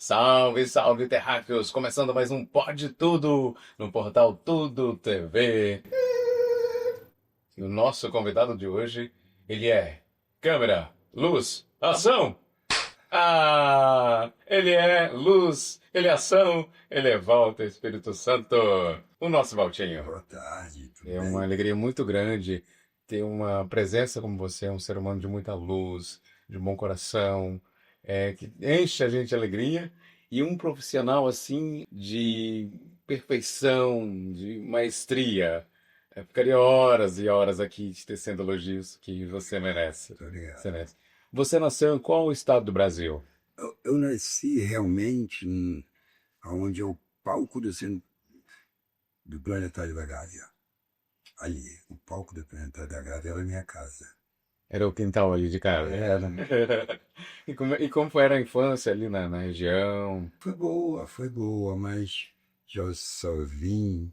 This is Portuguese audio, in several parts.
Salve, salve, terráqueos! Começando mais um Pode Tudo no portal Tudo TV. E o nosso convidado de hoje, ele é câmera, luz, ação! Ele é luz, ele é ação, ele é Walter Espírito Santo, o nosso Valtinho. Boa tarde, tudo É bem? uma alegria muito grande ter uma presença como você, um ser humano de muita luz, de bom coração, que enche a gente de alegria, e um profissional assim de perfeição, de maestria. Ficaria horas e horas aqui te tecendo elogios que você merece. Muito Você obrigado. merece. Você nasceu em qual estado do Brasil? Eu nasci realmente onde é o palco do Planetário da Gávea. Ali, o palco do Planetário da Gávea era a minha casa. Era o quintal ali de casa. Era. E como foi a infância ali na região? Foi boa, mas já só vim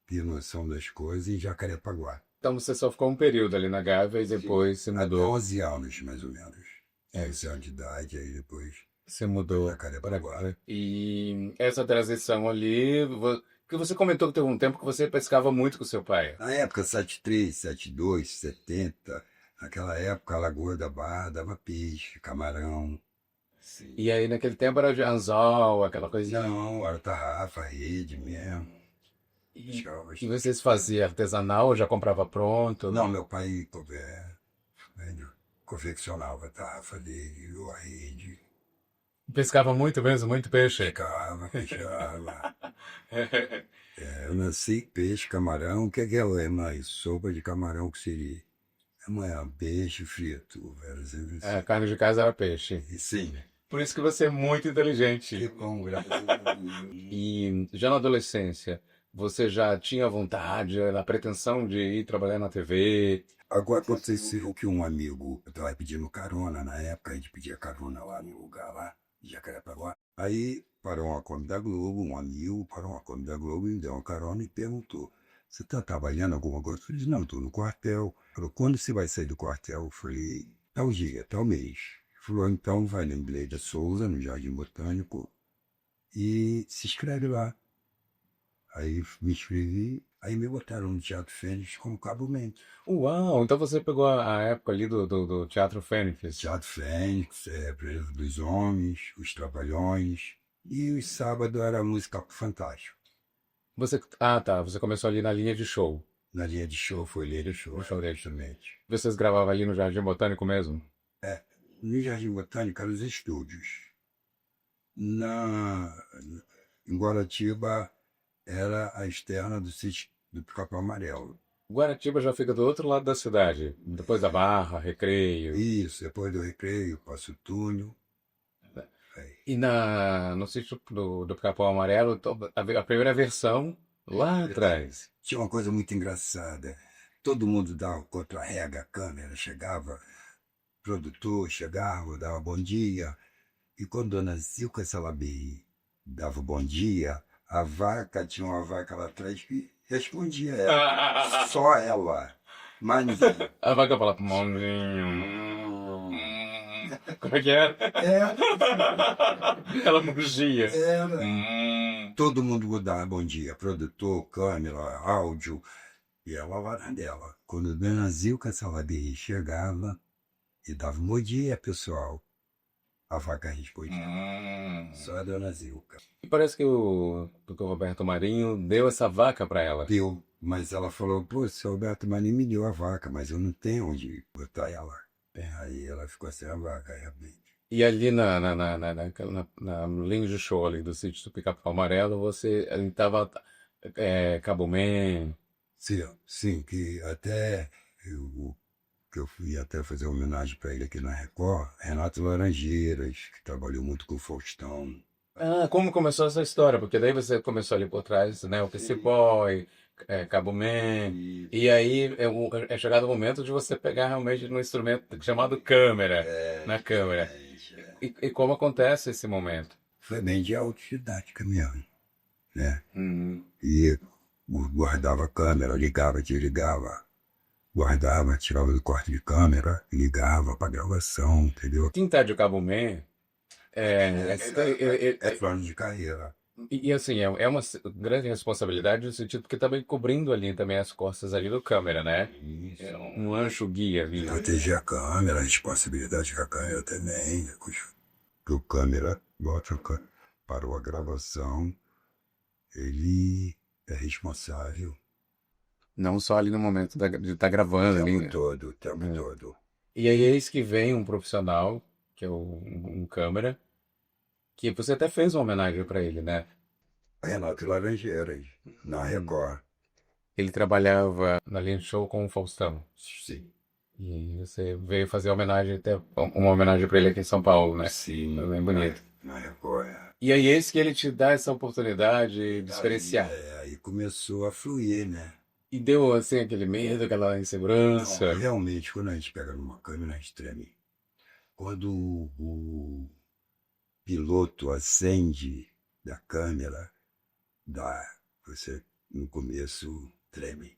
ter noção das coisas em Jacarepaguá. Então você só ficou um período ali na Gávea e depois se Até mudou. 11 anos, mais ou menos. 11 anos de idade, aí depois Você para mudou para Jacarepaguá. agora. E essa transição ali, porque você comentou que teve um tempo que você pescava muito com seu pai. Na época, 73, 72, 70, naquela época a Lagoa da Barra dava peixe, camarão. Sim. E aí naquele tempo era de anzol, aquela coisinha. Não, era tarrafa, rede mesmo. E, Pescava e bastante. vocês faziam artesanal ou já comprava pronto? Não, meu pai ele confeccionava a tarrafa dele, a rede, Pescava muito mesmo, muito peixe. pescava. Eu nasci peixe, camarão, o que é que é mais? Sopa de camarão que seria? Amanhã, peixe frito, era sempre A assim. carne de casa era peixe. E sim, Por isso que você é muito inteligente. que bom, graças a Deus. E já na adolescência, você já tinha vontade, a pretensão de ir trabalhar na TV? Agora aconteceu que um amigo, eu estava pedindo carona, na época a gente pedia carona lá no lugar lá, em Jacarepaguá. Aí parou uma Kombi da Globo, um amigo parou uma Kombi da Globo e me deu uma carona e perguntou: você está trabalhando alguma coisa? Eu falei: não, estou no quartel. Ele falou: quando você vai sair do quartel? Eu falei: tal dia, tal mês. Ele falou: então vai no Embleda Souza, no Jardim Botânico, e se inscreve lá. Aí me inscrevi, aí me botaram no Teatro Fênix como cabo-man. Uau, então você pegou a época ali do Teatro Fênix. Teatro Fênix, Preso dos Homens, Os Trabalhões. E os sábados era música fantástico. Você começou ali na linha de show. Na linha de show, foi Leira Show, No show dele. justamente. Vocês gravavam ali no Jardim Botânico mesmo? No Jardim Botânico, eram os estúdios. Na, em Guaratiba, era a externa do sítio do Pica-Pau Amarelo. Guaratiba já fica do outro lado da cidade, depois da Barra, Recreio. Isso, depois do Recreio, Passo Túnel. Aí. E no sítio do Capão Amarelo, a primeira versão lá atrás. Tinha uma coisa muito engraçada. Todo mundo dava contra-rega, a câmera chegava, produtor chegava, dava bom dia. E quando Dona Zilka Salabi dava bom dia, a vaca, tinha uma vaca lá atrás que respondia ela. Só ela. Mas ninguém. A vaca fala, mãozinho. Como é que era? Era, Ela mugia. era. Hum. Todo mundo dava bom dia, produtor, câmera, áudio, e ela lá na dela. Quando Dona Zilka Salabi chegava e dava bom dia, pessoal, a vaca respondia. Só a Dona Zilka. E parece que o Dr. Roberto Marinho deu essa vaca para ela. Deu, mas ela falou: pô, seu Alberto Marinho me deu a vaca, mas eu não tenho onde botar ela. Aí ela ficou sem a vaca, realmente. E ali na linha de show ali do sítio do Pica-Pau Amarelo, você estava Cabo Man. Sim, que até que eu fui até fazer homenagem para ele aqui na Record, Renato Laranjeiras, que trabalhou muito com o Faustão. Como começou essa história? Porque daí você começou ali por trás, né? O PC Boy, Cabo Man. E aí é chegado o momento de você pegar realmente no instrumento chamado câmera, na câmera. E como acontece esse momento? Foi bem de autodidática mesmo, né? Hum. E guardava a câmera, ligava, desligava, guardava, tirava do quarto de câmera, ligava para gravação, entendeu? Quem tá de Cabo Man É plano de carreira. E assim, é uma grande responsabilidade no sentido que também cobrindo ali também as costas ali do câmera, né? É Isso. um anjo guia ali. Proteger a câmera, a responsabilidade com a câmera também. Que o câmera bota parou a gravação, ele é responsável Não só ali no momento de estar gravando ali, né? o tempo todo. E aí eis que vem um profissional, que é um câmera, que você até fez uma homenagem para ele, né? Renato Laranjeiras, na Record. Ele trabalhava na linha de show com o Faustão. Sim. E você veio fazer homenagem, até uma homenagem para ele aqui em São Paulo, né? Sim. Foi bem bonito. Na Record, E aí esse que ele te dá essa oportunidade diferencial. Aí começou a fluir, né? E deu assim aquele medo, aquela insegurança. Não, realmente, quando a gente pega numa câmera, a gente treme. Quando o piloto acende da câmera, você no começo treme.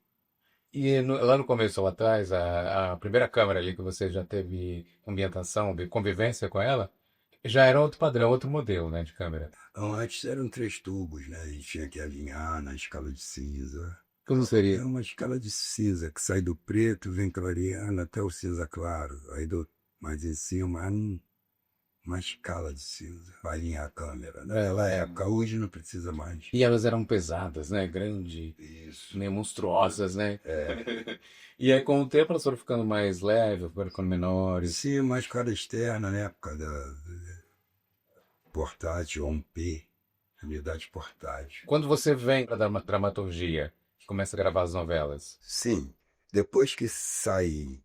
E lá no começo, lá atrás, a primeira câmera ali que você já teve ambientação, convivência com ela, já era outro padrão, outro modelo, né, de câmera. Então, antes eram 3 tubos, né? A gente tinha que alinhar na escala de cinza. Como É seria? uma escala de cinza que sai do preto, vem clareando até o cinza claro. Aí mais em cima, uma escala de cinza para alinhar a câmera. Naquela época, hoje não precisa mais. E elas eram pesadas, né, grande, Isso. meio monstruosas, né? E aí com o tempo elas foram ficando mais leves, foram ficando menores. Sim, uma escala externa, na época portátil, 1P, unidade portátil. Quando você vem para a dramaturgia, que começa a gravar as novelas, Sim, depois que sai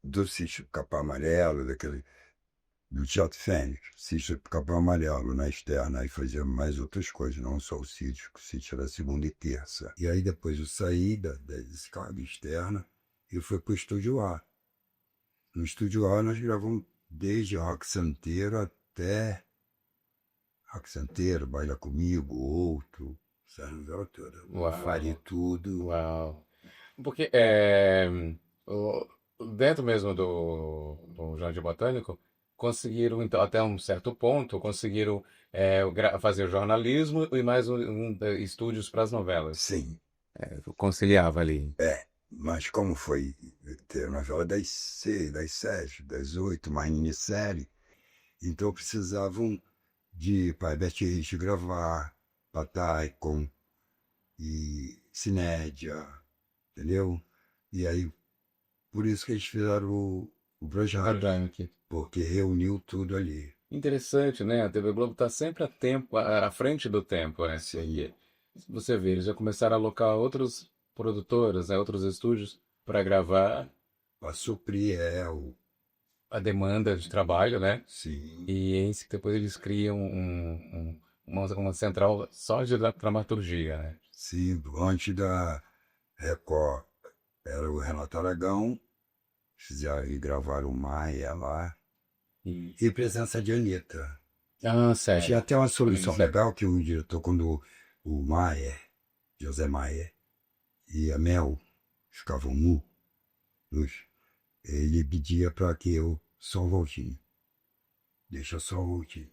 do Sítio do Capão Amarelo, do Teatro Fênix, Sítio do Capão Amarelo, na externa, aí fazia mais outras coisas, não só o sítio, que o sítio era segunda e terça. E aí depois eu saí da escala externa e fui para o Estúdio A. No Estúdio A nós gravamos desde Rock Santeiro até Rock Santeiro, Baila Comigo, Outro, essa novela toda. Uau. Fale Tudo. Uau. Porque o- dentro mesmo do Jardim Botânico, conseguiram, então, até um certo ponto, conseguiram fazer jornalismo e mais estúdios para as novelas. Sim, Conciliava ali. mas como foi ter novela das 7, das 8, mais minissérie, então precisavam de para Beth Rich gravar, para Taikon e Cinédia, entendeu? E aí, por isso que eles fizeram o Projac, Botânico. porque reuniu tudo ali. Interessante, né? A TV Globo está sempre a tempo, à frente do tempo, né? Sim. Você vê, eles já começaram a alocar outros produtoras, né, outros estúdios para gravar Para suprir a demanda de trabalho, né? sim, E eis que depois eles criam uma central só de dramaturgia, né? sim, antes da Record era o Renato Aragão, fizeram e gravaram o Maia lá, e presença de Anitta. Ah, sério. Tinha até uma solução legal que o diretor, quando o Maier, José Maier, e a Mel ficavam nus, ele pedia para que eu só um voltinho. Deixa só um voltinho.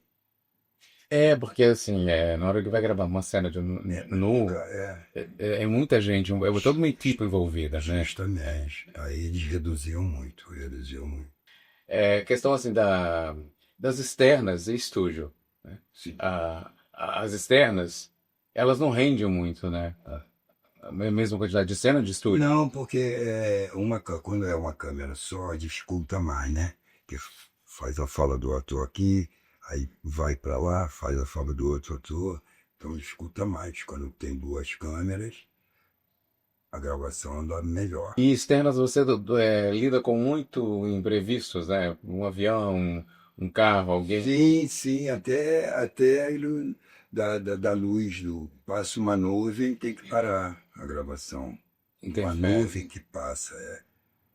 Porque assim, na hora que vai gravar uma cena de nu, é muita gente, é toda uma equipe envolvida, né? Justamente. Aí eles reduziam muito. Questão assim das externas e estúdio, né? Sim. As externas, elas não rendem muito, né? A mesma quantidade de cena de estúdio. Não, porque quando é uma câmera só, dificulta mais, né? Que faz a fala do ator aqui, aí vai para lá, faz a fala do outro ator, então dificulta mais. Quando tem 2 câmeras, a gravação anda melhor. E externas você lida com muito imprevistos, né? Um avião, um carro, alguém. Sim, sim, até da luz passa uma nuvem, tem que parar a gravação. Uma nuvem que passa,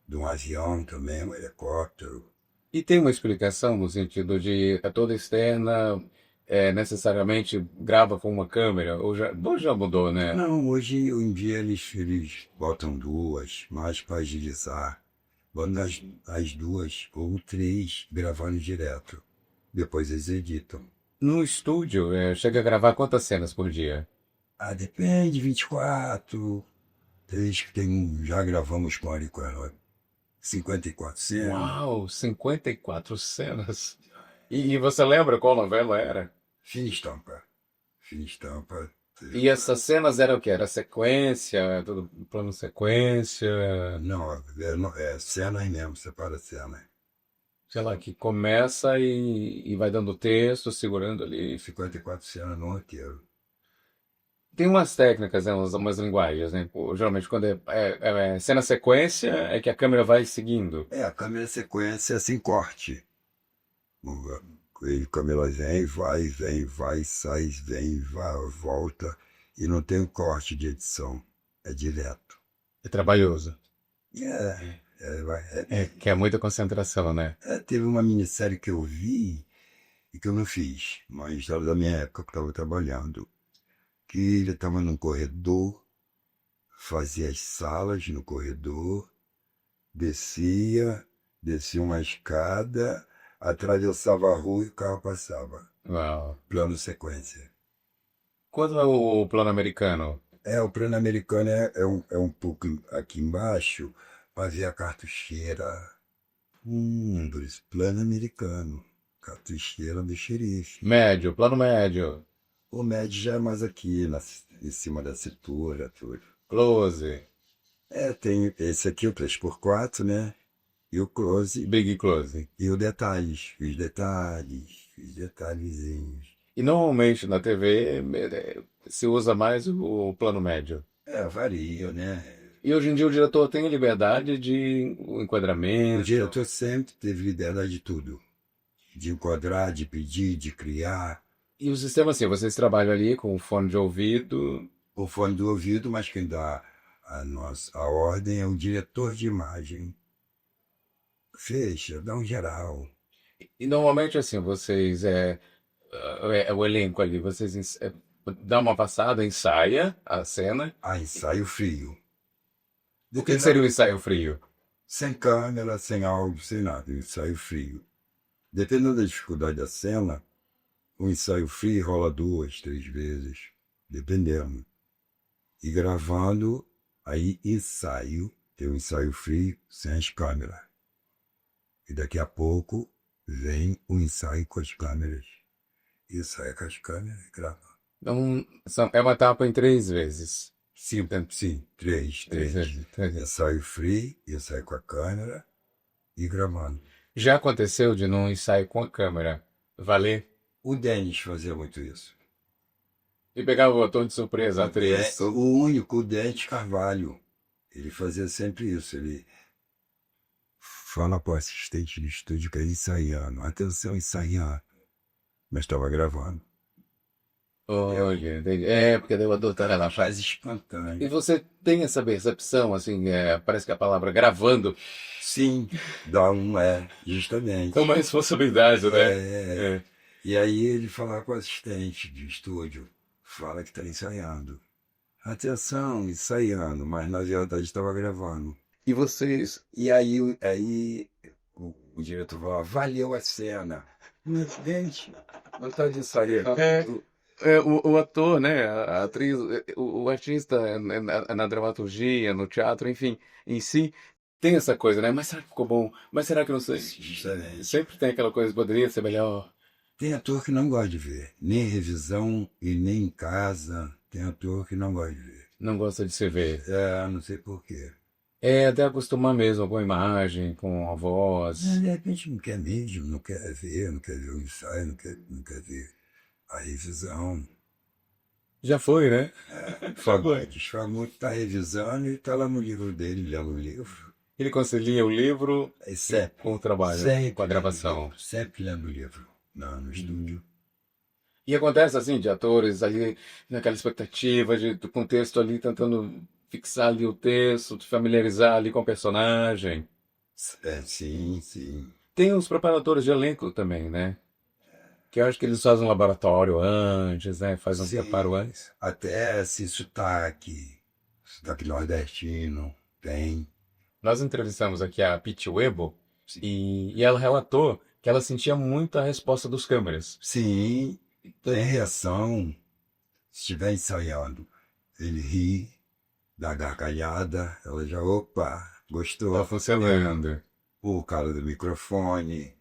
de um avião também, um helicóptero. E tem uma explicação no sentido de toda externa necessariamente grava com uma câmera? Ou já mudou, né? Não, hoje em dia eles botam 2, mais para agilizar. Botam as 2 ou 3 gravando direto. Depois eles editam. No estúdio, chega a gravar quantas cenas por dia? Ah, depende, 24. Já gravamos com 54 cenas. Uau, 54 cenas. E você lembra qual novela era? Fina estampa. Fina estampa. E essas cenas eram o quê? Era sequência, tudo plano sequência, Não, cenas mesmo, separa cenas. sei lá, que começa e vai dando texto, segurando ali. 54 cenas no roteiro. Tem umas técnicas, né, umas linguagens, né? Pô, geralmente quando é cena sequência, é que a câmera vai seguindo. A câmera sequência é sem corte. A câmera vem, sai, vem, vai, volta. E não tem corte de edição. É direto. É trabalhoso. Que é muita concentração, né? Teve uma minissérie que eu vi e que eu não fiz, mas era da minha época que eu estava trabalhando. Que ele estava num corredor, fazia as salas no corredor, descia uma escada, atravessava a rua e o carro passava. Uau. Plano sequência. Quando é o plano americano? O plano americano é um pouco aqui embaixo, para ver a cartucheira. Por isso, plano americano. Cartucheira do xerife. Médio, plano médio. O médio já é mais aqui, em cima da cintura, tudo. Close. Tem esse aqui, o 3x4, né? E o close. Big close. E os detalhezinhos. E normalmente na TV se usa mais o plano médio. Varia, né? E hoje em dia o diretor tem liberdade de o enquadramento. O diretor sempre teve liberdade de tudo. De enquadrar, de pedir, de criar. E o sistema assim, vocês trabalham ali com o fone de ouvido. O fone do ouvido, mas quem dá a ordem é o diretor de imagem. Fecha, dá um geral. E normalmente assim, vocês o elenco ali, vocês dá uma passada, ensaia a cena. Ensaio frio. O que seria o ensaio frio? Sem câmera, sem áudio, sem nada. Ensaio frio. Dependendo da dificuldade da cena, o ensaio frio rola 2, 3 vezes, dependendo. E gravando, aí tem um ensaio frio sem as câmeras. E daqui a pouco vem o ensaio com as câmeras. E sai com as câmeras e grava. Então, é uma etapa em 3 vezes. Sim, 3. Vezes. Ensaio free, ensaio com a câmera e gravando. Já aconteceu de num ensaio com a câmera valer? O Denis fazia muito isso. E pegava o botão de surpresa, a atriz. O único, o Denis Carvalho. Ele fazia sempre isso. Ele fala para o assistente de estúdio que é ensaiando. Atenção, ensaiando. Mas estava gravando. Olha, entendi. Porque daí o doutor ela faz. Faz espontâneo. E você tem essa percepção, assim, parece que a palavra gravando Sim, justamente. é uma responsabilidade, né? E aí ele falava com o assistente de estúdio, fala que está ensaiando. Atenção, ensaiando, mas na verdade estava gravando. E vocês. E aí o diretor falava, valeu a cena. Mas, gente, não está de ensaiando. O ator, né, a atriz, o artista na dramaturgia, no teatro, enfim, em si, tem essa coisa, né? Mas será que ficou bom? Mas será que não sei? Justamente. Sempre tem aquela coisa, poderia ser melhor. Tem ator que não gosta de ver, nem em revisão e nem em casa. Tem ator que não gosta de ver. Não gosta de se ver. Não sei porquê. Até acostumar mesmo com a imagem, com a voz. De repente não quer mesmo, não quer ver o ensaio, não quer ver a revisão. Já foi, né? Desfaz muito, está revisando e está lá no livro dele, lendo o livro. Ele concilia o livro com o trabalho, sempre com a gravação. Sempre lendo o livro no estúdio. E acontece assim, de atores ali, naquela expectativa do contexto ali, tentando fixar ali o texto, te familiarizar ali com o personagem. Sim. Tem os preparadores de elenco também, né? Que eu acho que eles fazem um laboratório antes, né? Fazem um preparo antes. Até esse sotaque nordestino, tem. Nós entrevistamos aqui a Piti Webo e ela relatou que ela sentia muito a resposta dos câmeras. Sim, tem reação. Se estiver ensaiando, ele ri, dá gargalhada, ela já, opa, Tá gostou. funcionando. O cara do microfone,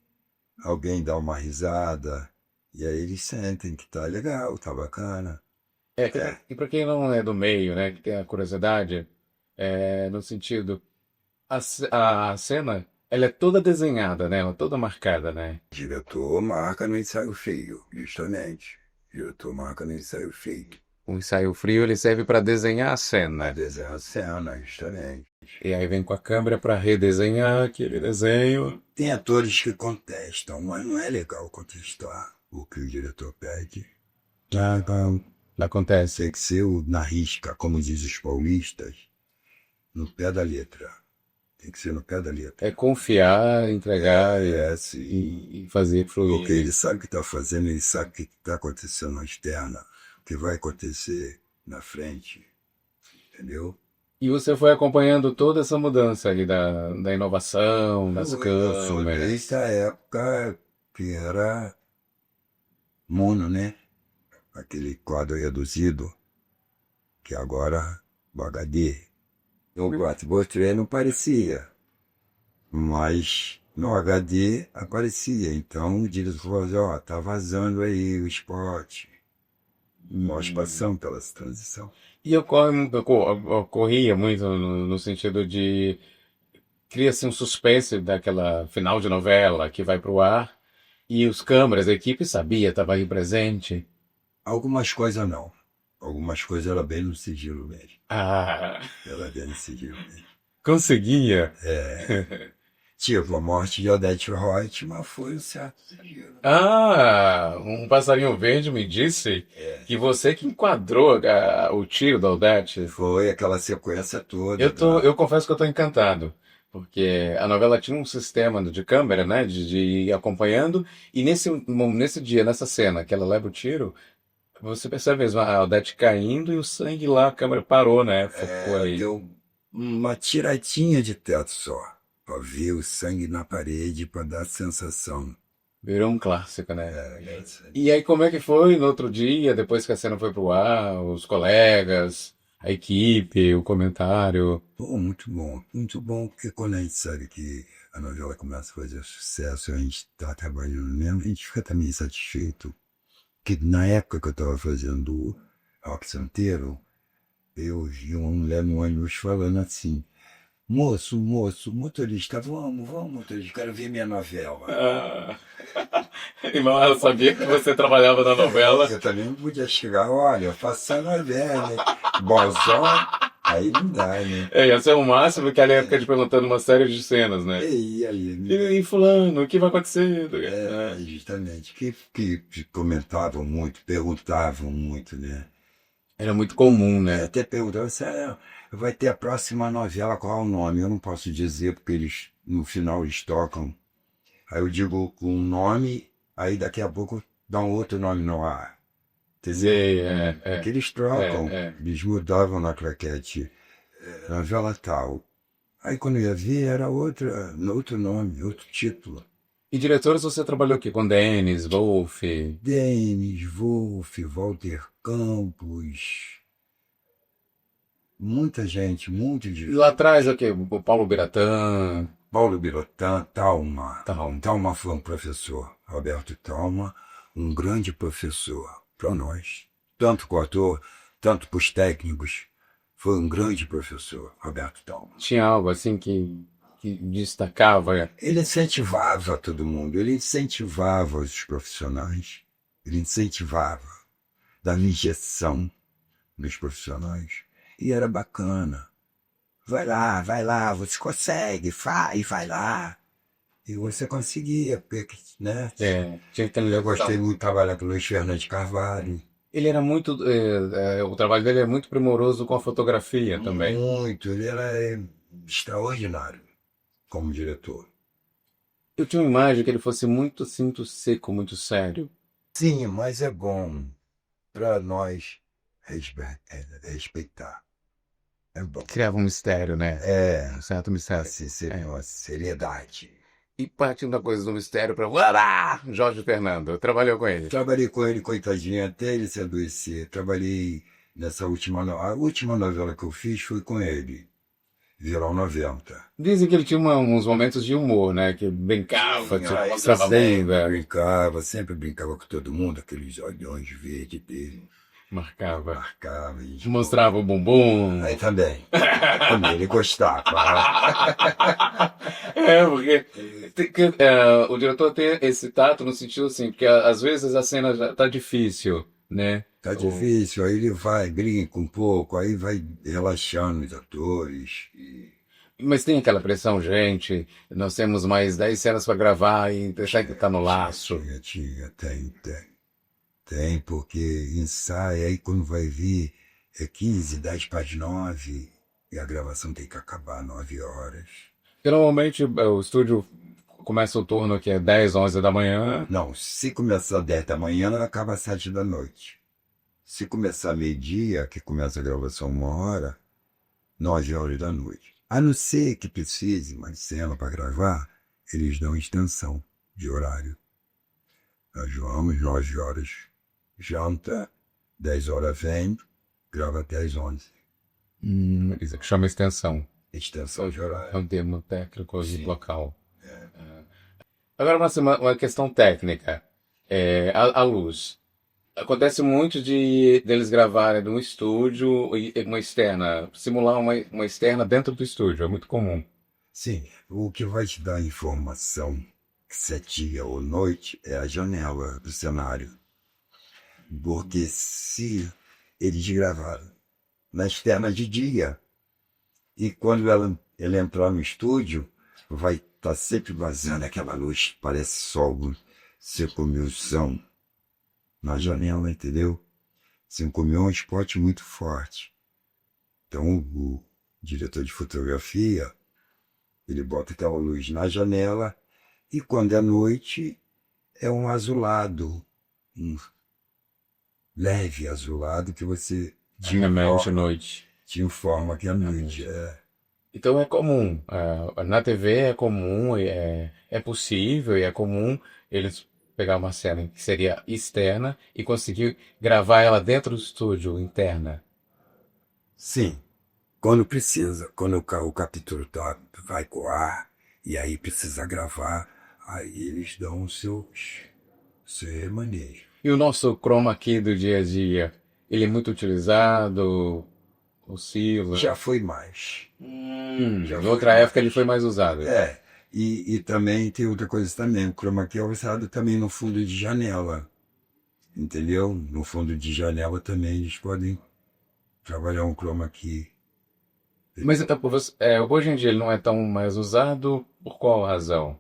alguém dá uma risada, e aí eles sentem que tá legal, tá bacana. E para quem não é do meio, né, que tem a curiosidade, no sentido, a cena, ela é toda desenhada, né, ela é toda marcada, né? O diretor marca no ensaio feio, justamente. O diretor marca no ensaio feio. O ensaio frio, ele serve para desenhar a A cena. desenhar a cena, justamente. E aí vem com a câmera para redesenhar aquele desenho. Tem atores que contestam, mas não é legal contestar o que o diretor pede. Ah, acontece. Tem que ser na risca, como diz os paulistas, no pé da letra. Tem que ser no pé da letra. É confiar, entregar Sim. e fazer fluir. Porque ele sabe o que está fazendo, ele sabe o que está acontecendo na externa, o que vai acontecer na frente. Entendeu? E você foi acompanhando toda essa mudança ali da inovação, das Eu sou câmeras. desde a época que era mono, né? Aquele quadro reduzido, que agora o HD. O 4x3 não parecia, mas no HD aparecia. Então o diretor falou assim, ó, tá vazando aí o spot. Nós passamos pela transição. E ocorria muito no sentido de cria-se um suspense daquela final de novela que vai pro ar e os câmeras, a equipe sabia, estava aí presente. Algumas coisas não. Algumas coisas era bem no sigilo mesmo. Ah, Era bem no sigilo mesmo. conseguia. Tipo, a morte de Odete Reutemann foi um certo sigilo. Ah, um passarinho verde me disse que você que enquadrou o tiro da Odete. Foi aquela sequência toda. Eu confesso que eu tô encantado, porque a novela tinha um sistema de câmera, né, de ir acompanhando, e nesse dia, nessa cena que ela leva o tiro, você percebe mesmo a Odete caindo e o sangue lá, a câmera parou, né, focou ali. Deu uma tiradinha de teto só. Pra ver o sangue na parede, pra dar a sensação. Virou um clássico, né? E aí como é que foi no outro dia, depois que a cena foi pro ar, os colegas, a equipe, o comentário? Pô, muito bom, porque quando a gente sabe que a novela começa a fazer sucesso, a gente tá trabalhando mesmo, a gente fica também satisfeito. Que na época que eu tava fazendo Rock Santeiro, eu vi uma mulher no ônibus falando assim, moço, motorista, vamos, motorista, quero ver minha novela. Ah, irmão, ela sabia que você trabalhava na novela. Eu também não podia chegar, olha, eu faço essa novela, né? Bozão, aí não dá, né? Esse é o máximo que ela ia ficar te perguntando uma série de cenas, né? E aí, E fulano, o que vai acontecer? justamente, que comentavam muito, perguntavam muito, né? Era muito comum, né? Até perguntavam assim, vai ter a próxima novela, qual é o nome? Eu não posso dizer, porque eles, no final, eles tocam. Aí eu digo um nome, aí daqui a pouco dá um outro nome no ar. Sei, Que eles trocam, eles mudavam na claquete, novela tal. Aí quando eu ia ver, era outro nome, outro título. E diretores você trabalhou aqui com Denis, Wolf? Denis, Wolf, Walter Campos, muita gente, muito de... E lá atrás, o quê? O Paulo Biratã. Paulo Biratã, Talma. Talma. Talma foi um professor, Roberto Talma, um grande professor para nós, tanto com o ator, tanto para os técnicos. Foi um grande professor, Roberto Talma. Tinha algo assim que destacava. Ele incentivava todo mundo, ele incentivava os profissionais, ele incentivava, dava injeção nos profissionais. E era bacana. Vai lá, você consegue, vai lá. E você conseguia, porque, né? Tinha que ter Eu gostei muito de trabalhar com o Luiz Fernando de Carvalho. Ele era muito. O trabalho dele é muito primoroso com a fotografia também. Muito, ele era extraordinário como diretor. Eu tinha uma imagem que ele fosse muito assim, muito seco, muito sério. Sim, mas é bom para nós respeitar. É bom. Criava um mistério, né? Um certo mistério. Uma seriedade. E partindo da coisa do mistério para Jorge Fernando, trabalhou com ele. Trabalhei com ele, coitadinho, até ele se adoecer. Trabalhei nessa última, a última novela que eu fiz foi com ele, Verão 90. Dizem que ele tinha uns momentos de humor, né? Que brincava, tipo, Ele mostrava a bunda, sempre brincava com todo mundo, aqueles olhões verdes dele, marcava, marcava. E, mostrava o bumbum. aí também. Também ele gostava. É, porque o diretor tem esse tato no sentido assim, porque às vezes a cena já tá difícil, né? Tá difícil, aí ele vai, brinca um pouco, aí vai relaxando os atores. Mas tem aquela pressão, gente, nós temos mais 10 cenas para gravar e deixar que tá no laço. Tem, porque ensaia, aí quando vai vir é 15, 10 para as 9, e a gravação tem que acabar 9 horas. Porque normalmente o estúdio começa o turno que é 10, 11 da manhã. Não, se começar 10 da manhã, acaba às 7 da noite. Se começar meio-dia, que começa a gravação 1 hora, 9 horas da noite. A não ser que precise mais cena para gravar, eles dão extensão de horário. Nós vamos 9 horas, janta, 10 horas vem, grava até às 11. Isso que chama extensão. Extensão de horário. É um termo técnico e local. Agora uma questão técnica. A luz. Acontece muito deles gravarem de um estúdio e uma externa, simular uma externa dentro do estúdio, é muito comum. Sim, o que vai te dar informação, se é dia ou noite, é a janela do cenário. Porque se eles gravaram na externa de dia, e quando ele entrar no estúdio, vai estar sempre vazando aquela luz, parece sol, 5.000 são na janela, entendeu? 5.000 é um spot muito forte. Então o diretor de fotografia, ele bota aquela luz na janela, e quando é noite, é um azulado, um leve azulado que você Diariamente à noite. te informa que é noite. Então é comum. Na TV é comum, é possível e é comum eles pegar uma cena que seria externa e conseguir gravar ela dentro do estúdio, interna. Sim, quando precisa, quando o captura vai coar e aí precisa gravar, aí eles dão os seu manejo. E o nosso chroma key do dia a dia, ele é muito utilizado, oscila. Já foi mais. Em outra época ele foi mais usado. E também tem outra coisa também, o chroma key é usado também no fundo de janela, entendeu? No fundo de janela também eles podem trabalhar um chroma key. Mas então, hoje em dia ele não é tão mais usado, por qual razão?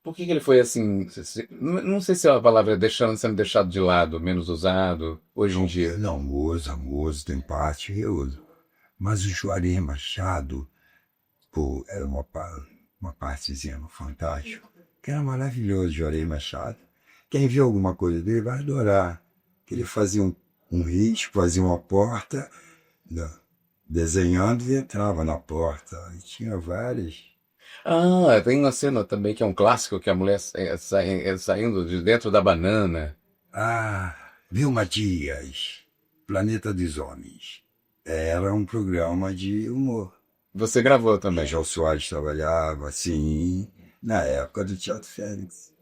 Por que ele foi assim, não sei se a palavra é sendo deixado de lado, menos usado, hoje em dia? Não, usa, tem parte que usa. Mas o Juarez Machado, pô, era uma partezinha no Fantástico, que era maravilhoso, Juarez Machado. Quem viu alguma coisa dele vai adorar. Que ele fazia um risco, fazia uma porta, desenhando e entrava na porta. E tinha várias. Tem uma cena também que é um clássico, que a mulher saindo de dentro da banana. Vilma Dias, Planeta dos Homens. Era um programa de humor. Você gravou também. Jô Soares trabalhava, assim, na época do Teatro Félix.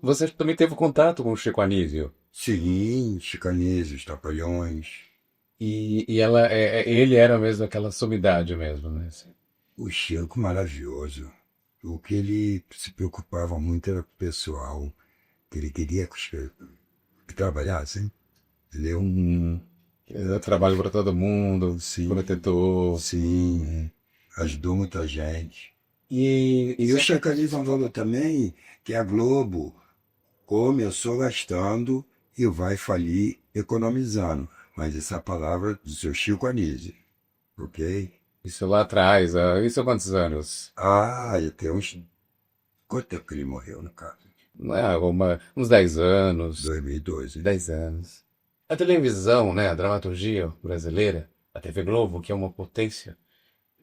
Você também teve contato com o Chico Anísio? Sim, Chicanísio, os Trapalhões. E ele era mesmo aquela sumidade mesmo, né? O Chico maravilhoso. O que ele se preocupava muito era com o pessoal, que ele queria que trabalhassem, entendeu? Ele trabalho para todo mundo, Sim. protetor. Sim, ajudou muita gente. E o Chicanismo falou também que a Globo começou gastando e vai falir economizando. Mas essa é a palavra do seu Chico Anísio, ok? Isso lá atrás, isso há quantos anos? Já tem uns... Quanto tempo que ele morreu, no caso? Uns 10 anos. 2012. 10 anos. A televisão, né, a dramaturgia brasileira, a TV Globo, que é uma potência,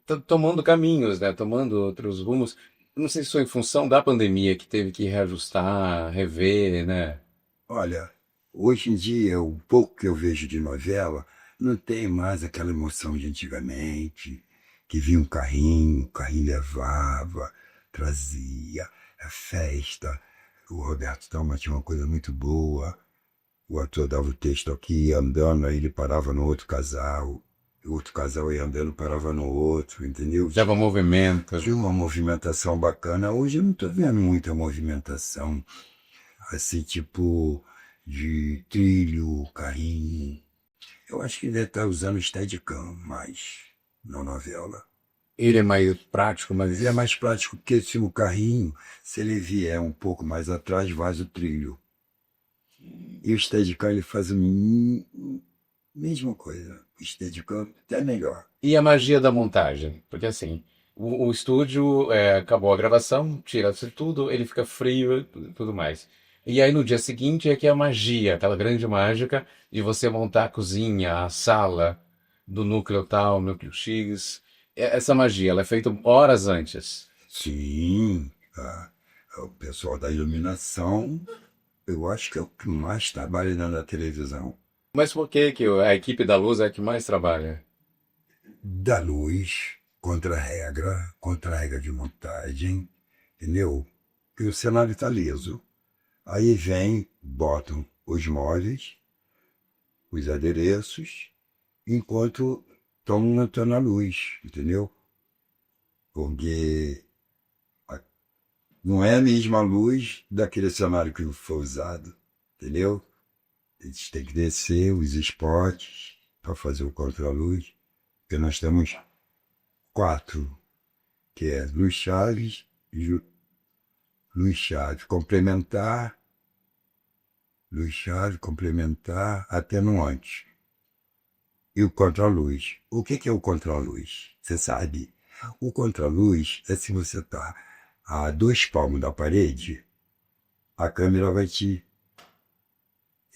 tá tomando caminhos, né, tomando outros rumos. Não sei se foi em função da pandemia que teve que reajustar, rever, né? Olha, hoje em dia, o pouco que eu vejo de novela, não tem mais aquela emoção de antigamente, que vinha um carrinho, o carrinho levava, trazia, a festa. O Roberto Thalma tinha uma coisa muito boa. O ator dava o texto aqui, ia andando, aí ele parava no outro casal ia andando, parava no outro, entendeu? Dava movimento. Tinha uma movimentação bacana. Hoje eu não estou vendo muita movimentação, assim, tipo de trilho, carrinho. Eu acho que ele está usando Steadicam mais na novela. Ele é mais prático, mas Ele é mais prático porque se o carrinho, se ele vier um pouco mais atrás, vaza o trilho. E o Steadicam ele faz a mesma coisa. O Steadicam até melhor. e a magia da montagem? Porque assim, o estúdio acabou a gravação, tira-se tudo, ele fica frio e tudo mais. E aí no dia seguinte é que é a magia, aquela grande mágica de você montar a cozinha, a sala do núcleo tal, núcleo X. Essa magia, ela é feita horas antes. Sim, o pessoal da iluminação, eu acho que é o que mais trabalha dentro da televisão. Mas por que que a equipe da luz é a que mais trabalha? Da luz, contra a regra de montagem, entendeu? E o cenário está liso. Aí vem, botam os móveis, os adereços, enquanto estão montando a luz, entendeu? Porque não é a mesma luz daquele cenário que foi usado, entendeu? Eles têm que descer os spots para fazer o contra-luz, porque nós temos 4, que é luz chaves, luz chave complementar, atenuante. E o contra-luz. O que é o contra-luz? Você sabe? O contra-luz é se você está a 2 palmos da parede, a câmera vai te...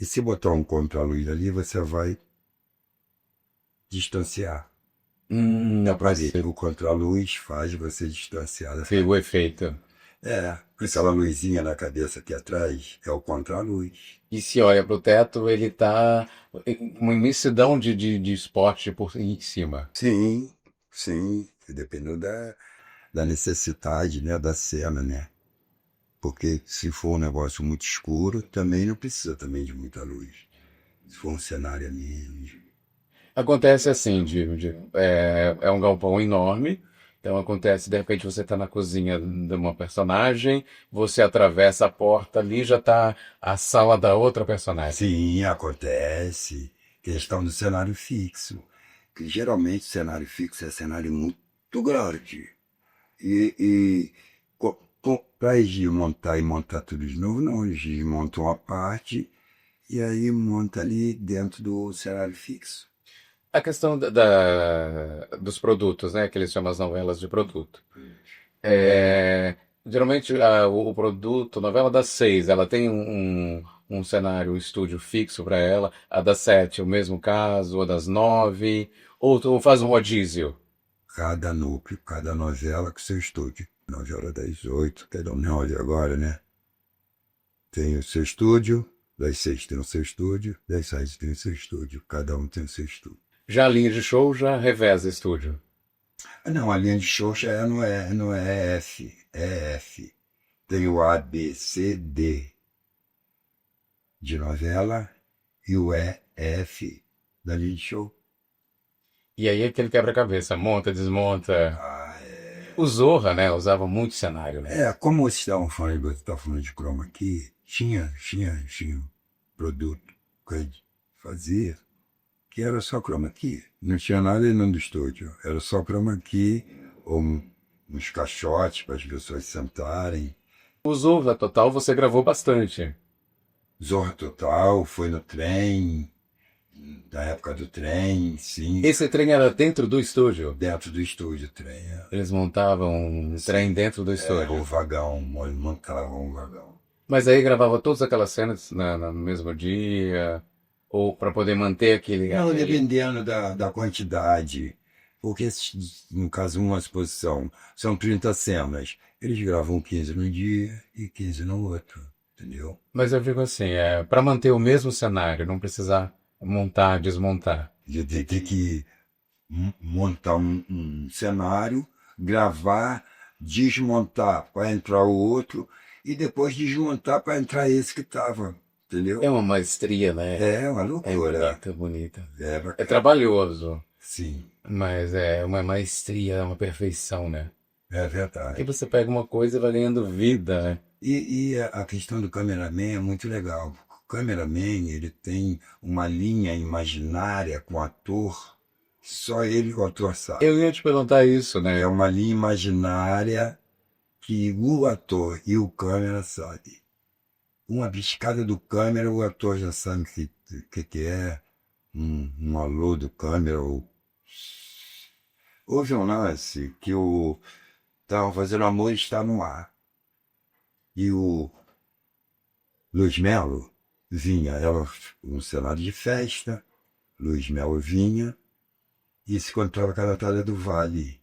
E se botar um contra-luz ali, você vai distanciar A a parede. parede. O contra-luz faz você distanciar. O efeito. Aquela luzinha na cabeça aqui atrás é o contra-luz. E se olha para o teto, ele tá uma imensidão de esporte por em cima. Sim, sim, dependendo da necessidade, né, da cena, né? Porque se for um negócio muito escuro, também não precisa também de muita luz. Se for um cenário ali. Acontece assim, é um galpão enorme, então acontece, de repente você está na cozinha de uma personagem, você atravessa a porta ali, já está a sala da outra personagem. Sim, acontece. Questão do cenário fixo. Que geralmente o cenário fixo é cenário muito grande. E para eles montar e montar tudo de novo, não, eles montam a parte e aí monta ali dentro do cenário fixo. A questão dos produtos, né, que eles chamam as novelas de produto. Geralmente o produto, a novela das 6, ela tem um cenário, um estúdio fixo para ela. A das 7, o mesmo caso. A das 9, ou faz um rodízio. Cada núcleo, cada novela com seu estúdio. Novela das 8, cada um olha agora, né? Tem o seu estúdio, das 6 tem o seu estúdio, das 7 tem o seu estúdio. Cada um tem o seu estúdio. Já a linha de show já reveza estúdio. Não, a linha de show já não é F, é F. Tem o A, B, C, D de novela e o E, F da linha de show. E aí aquele quebra-cabeça, monta, desmonta. Ah, O Zorra, né, usava muito cenário, né? como vocês estavam falando, você está falando de chroma key, tinha produto que a gente fazia que era só chroma key. Não tinha nada dentro do estúdio. Era só chroma key ou uns caixotes para as pessoas sentarem. O Zorra Total você gravou bastante. Zorra Total, foi no trem, na época do trem, sim. Esse trem era dentro do estúdio? Dentro do estúdio, o trem. Eles montavam um trem dentro do estúdio. O vagão, montavam um vagão. Mas aí gravava todas aquelas cenas no mesmo dia, ou para poder manter aquele. Não, dependendo da quantidade. Porque, no caso, uma exposição são 30 cenas. Eles gravam 15 num dia e 15 no outro, entendeu? Mas eu digo assim, para manter o mesmo cenário, não precisar montar, desmontar. De ter que montar um cenário, gravar, desmontar para entrar o outro e depois desmontar para entrar esse que estava, entendeu? É uma maestria, né? É uma É loucura. bonita, bonita. É É bacana. trabalhoso, Sim, mas é uma maestria, é uma perfeição, né? é Porque verdade. você pega uma coisa e vai ganhando vida, né? E a questão do cameraman é muito legal. O cameraman, ele tem uma linha imaginária com o ator, só ele e o ator sabe. Eu ia te perguntar isso, É né? uma linha imaginária que o ator e o câmera sabem. Uma piscada do câmera, o ator já sabe que é um alô do câmera. Houve um lance que o estavam fazendo Amor Está no Ar. E o Luiz Melo vinha, era um cenário de festa, Luiz Melo vinha e se encontrava com a Natália do Vale,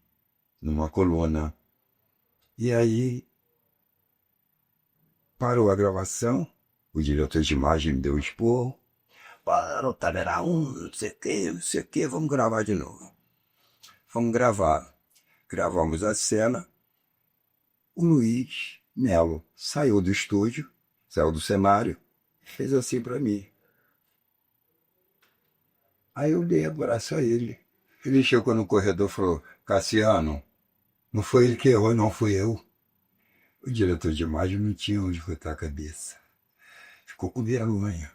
numa coluna. E aí parou a gravação, o diretor de imagem me deu um esporro, parou, era não sei o não sei o que, vamos gravar de novo. Vamos gravar. Gravamos a cena, o Luiz Melo saiu do estúdio, saiu do cenário, fez assim para mim. Aí eu dei abraço a ele. Ele chegou no corredor e falou: Cassiano, não foi ele que errou, não fui eu. O diretor de imagem não tinha onde botar a cabeça. Ficou com vergonha.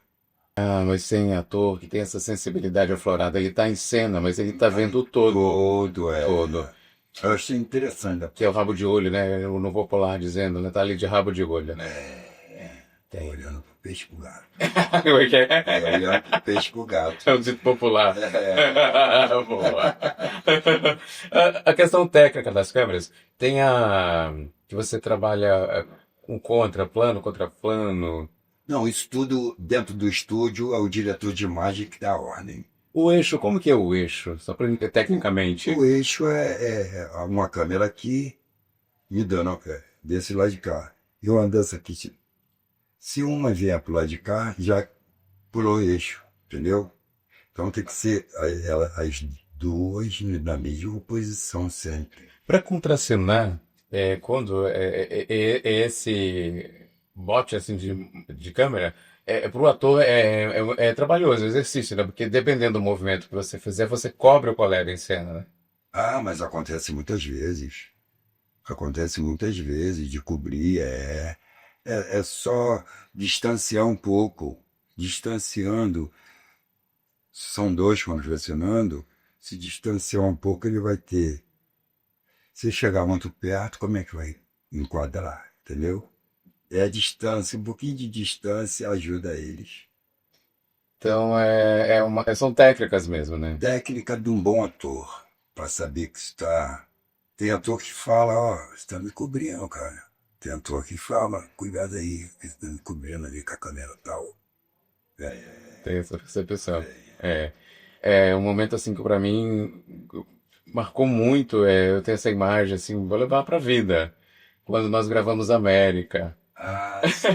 Ah, mas tem ator que tem essa sensibilidade aflorada, ele tá em cena, mas ele tá vendo o todo, Todo, todo. Eu achei interessante. Que é o rabo de olho, né? O novo popular dizendo, né? Tá ali de rabo de olho, né? Tá olhando pro peixe pro gato. Como é que é? É olhando pro peixe pro gato. É um dito popular. É. Boa. A questão técnica das câmeras tem a que você trabalha com contraplano, contraplano. Não, isso tudo dentro do estúdio é o diretor de imagem que dá a ordem. O eixo, como que é o eixo? Só para tecnicamente. O eixo é uma câmera aqui me dando o pé, desse lado de cá. Eu ando essa aqui. Se uma vier pro lado de cá, já pulou o eixo, entendeu? Então tem que ser as duas na mesma posição sempre. Para contracenar, quando é esse bote assim de câmera, para o ator é trabalhoso, é exercício, né? Porque dependendo do movimento que você fizer, você cobre o colega em cena, né? Ah, mas acontece muitas vezes. Acontece muitas vezes de cobrir, é só distanciar um pouco. Distanciando, são dois conversando, se distanciar um pouco ele vai ter. Se chegar muito perto, como é que vai enquadrar, entendeu? É a distância, um pouquinho de distância ajuda eles. Então são técnicas mesmo, né? Técnica de um bom ator, para saber que está. Tem ator que fala, ó, você está me cobrindo, cara. Tem ator que fala, cuidado aí, que você está me cobrindo ali com a câmera tal. Tem essa percepção. É um momento assim que para mim marcou muito. Eu tenho essa imagem assim, vou levar para vida. Quando nós gravamos América. Ah, sim.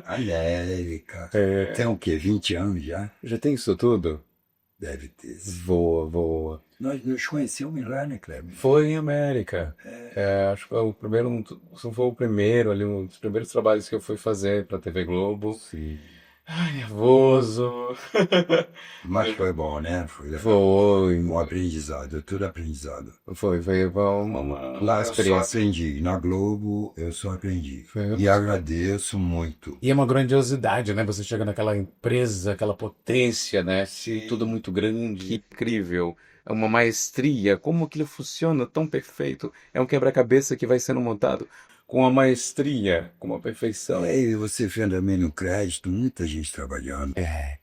América. Tem o quê? 20 anos já? Já tem isso tudo? Deve ter. Voa, voa. Nós nos conhecemos lá, né, Kleber? Foi em América. Acho que foi o primeiro, se não foi o primeiro ali, um dos primeiros trabalhos que eu fui fazer para TV Globo. Sim. Ai, nervoso. Mas foi bom, né? Foi legal. Foi, Um aprendizado, tudo aprendizado. foi uma Lá eu só experiência. aprendi, na Globo eu só aprendi. Foi- E agradeço muito. E é uma grandiosidade, né? Você chega naquela empresa, aquela potência, né? Sim. Tudo muito grande, incrível. É uma maestria. Como aquilo funciona tão perfeito? É um quebra-cabeça que vai sendo montado com uma maestria, com uma perfeição. E você vendo também no crédito, muita gente trabalhando, É,